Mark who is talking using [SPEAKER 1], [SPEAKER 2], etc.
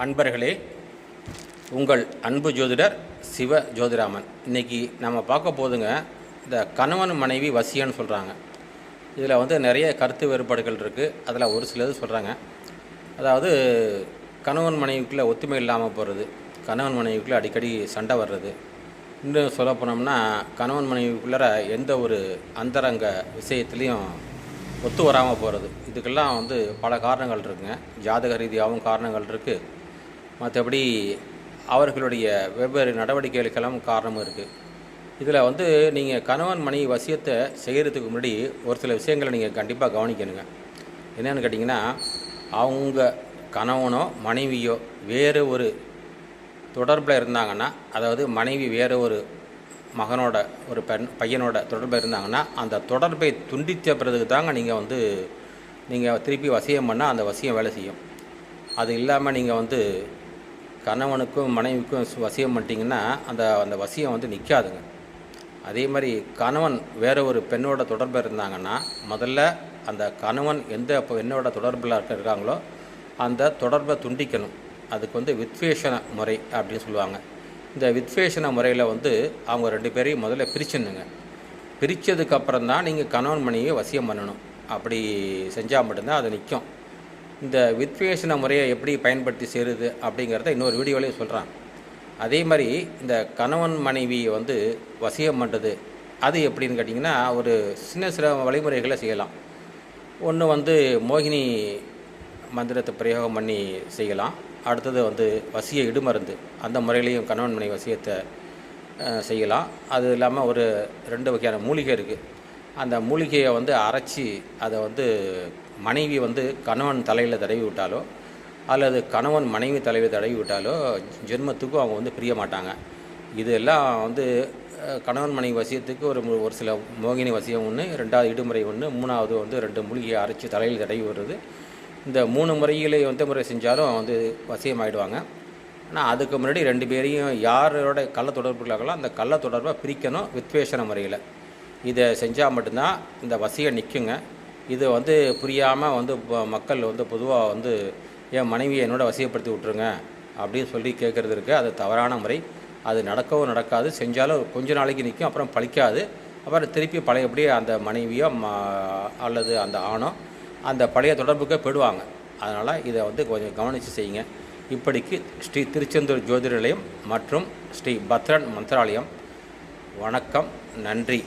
[SPEAKER 1] அன்பர்களே, உங்கள் அன்பு ஜோதிடர் சிவ ஜோதிராமன். இன்றைக்கி நம்ம பார்க்க போதுங்க, இந்த கணவன் மனைவி வசியன்னு சொல்கிறாங்க. இதில் நிறைய கருத்து வேறுபாடுகள் இருக்குது. அதில் ஒரு சிலது சொல்கிறாங்க. அதாவது கணவன் மனைவிக்குள்ளே ஒத்துமை இல்லாமல் போகிறது, கணவன் மனைவிக்குள்ளே அடிக்கடி சண்டை வர்றது, இன்னும் சொல்ல போனோம்னா கணவன் மனைவிக்குள்ளே எந்த ஒரு அந்தரங்க விஷயத்துலேயும் ஒத்து வராமல் போகிறது. இதுக்கெல்லாம் பல காரணங்கள் இருக்குங்க. ஜாதக ரீதியாகவும் காரணங்கள் இருக்குது, மற்றபடி அவர்களுடைய வெவ்வேறு நடவடிக்கைகளுக்கெல்லாம் காரணமும் இருக்குது. இதில் நீங்கள் கணவன் மனைவி வசியத்தை செய்கிறதுக்கு முன்னாடி ஒரு சில விஷயங்களை நீங்கள் கண்டிப்பாக கவனிக்கணுங்க. என்னென்னு கேட்டிங்கன்னா, அவங்க கணவனோ மனைவியோ வேறு ஒரு தொடர்பில் இருந்தாங்கன்னா, அதாவது மனைவி வேறு ஒரு மகனோட ஒரு பையனோட தொடர்பில் இருந்தாங்கன்னா, அந்த தொடர்பை துண்டித்த பிறகு தாங்க நீங்கள் திருப்பி வசியம் பண்ணால் அந்த வசியம் வேலை செய்யும். அது இல்லாமல் நீங்கள் கணவனுக்கும் மனைவிக்கும் வசியம் பண்ணிட்டீங்கன்னா அந்த வசியம் நிற்காதுங்க. அதே மாதிரி கணவன் வேறு ஒரு பெண்ணோட தொடர்பில் இருந்தாங்கன்னா, முதல்ல அந்த கணவன் எந்த பெண்ணோட தொடர்பில் இருக்காங்களோ அந்த தொடர்பை துண்டிக்கணும். அதுக்கு வித்வேஷன முறை அப்படின்னு சொல்லுவாங்க. இந்த வித்வேஷன முறையில் அவங்க ரெண்டு பேரையும் முதல்ல பிரிச்சிடணுங்க. பிரித்ததுக்கப்புறம் தான் நீங்கள் கணவன் மனைவியை வசியம் பண்ணணும். அப்படி செஞ்சால் மட்டும்தான் அது நிற்கும். இந்த வித்வேஷன முறையை எப்படி பயன்படுத்தி சேருது அப்படிங்கிறத இன்னொரு வீடியோலையும் சொல்கிறான். அதே மாதிரி இந்த கணவன் மனைவியை வசியம் பண்ணுறது அது எப்படின்னு கேட்டிங்கன்னா, ஒரு சில வழிமுறைகளை செய்யலாம். ஒன்று மோகினி மந்திரத்தை பிரயோகம் பண்ணி செய்யலாம். அடுத்தது வசிய இடுமருந்து, அந்த முறையிலையும் கணவன் மனைவி வசியத்தை செய்யலாம். அது இல்லாமல் ஒரு 2 வகையான மூலிகை இருக்குது. அந்த மூலிகையை அரைச்சி அதை மனைவி கணவன் தலையில் தடவி விட்டாலோ அல்லது கணவன் மனைவி தலையில் தடவி விட்டாலோ ஜென்மத்துக்கும் அவங்க பிரிய மாட்டாங்க. இதெல்லாம் கணவன் மனைவி வசியத்துக்கு ஒரு சில மோகினி வசியம் ஒன்று, 2வது இடுமுறை ஒன்று, 3வது 2 மூலிகையை அரைச்சி தலையில் தடவி விடுறது. இந்த 3 முறையிலே முறை செஞ்சாலும் வசியம் ஆகிடுவாங்க. ஆனால் அதுக்கு முன்னாடி 2 பேரையும் யாரோட கள்ள தொடர்புகளாகலாம் அந்த கள்ள தொடர்பை பிரிக்கணும் வித்வேஷன முறையில். இதை செஞ்சால் மட்டும்தான் இந்த வசியம் நிற்குங்க. இது புரியாமல் மக்கள் பொதுவாக என் மனைவியை என்னோட வசியப்படுத்தி விட்ருங்க அப்படின்னு சொல்லி கேட்குறது இருக்குது. அது தவறான முறை. அது நடக்கவும் நடக்காது. செஞ்சாலும் கொஞ்ச நாளைக்கு நிற்கும், அப்புறம் பழிக்காது. அப்புறம் திருப்பி பழையபடியே அந்த மனைவியோ அல்லது அந்த ஆணோ அந்த பழைய தொடர்புக்கே போயிடுவாங்க. அதனால் இதை கொஞ்சம் கவனித்து செய்யுங்க. இப்படிக்கு ஸ்ரீ திருச்செந்தூர் ஜோதிட நிலையம் மற்றும் ஸ்ரீ பத்ரன் மந்திராலயம். வணக்கம், நன்றி.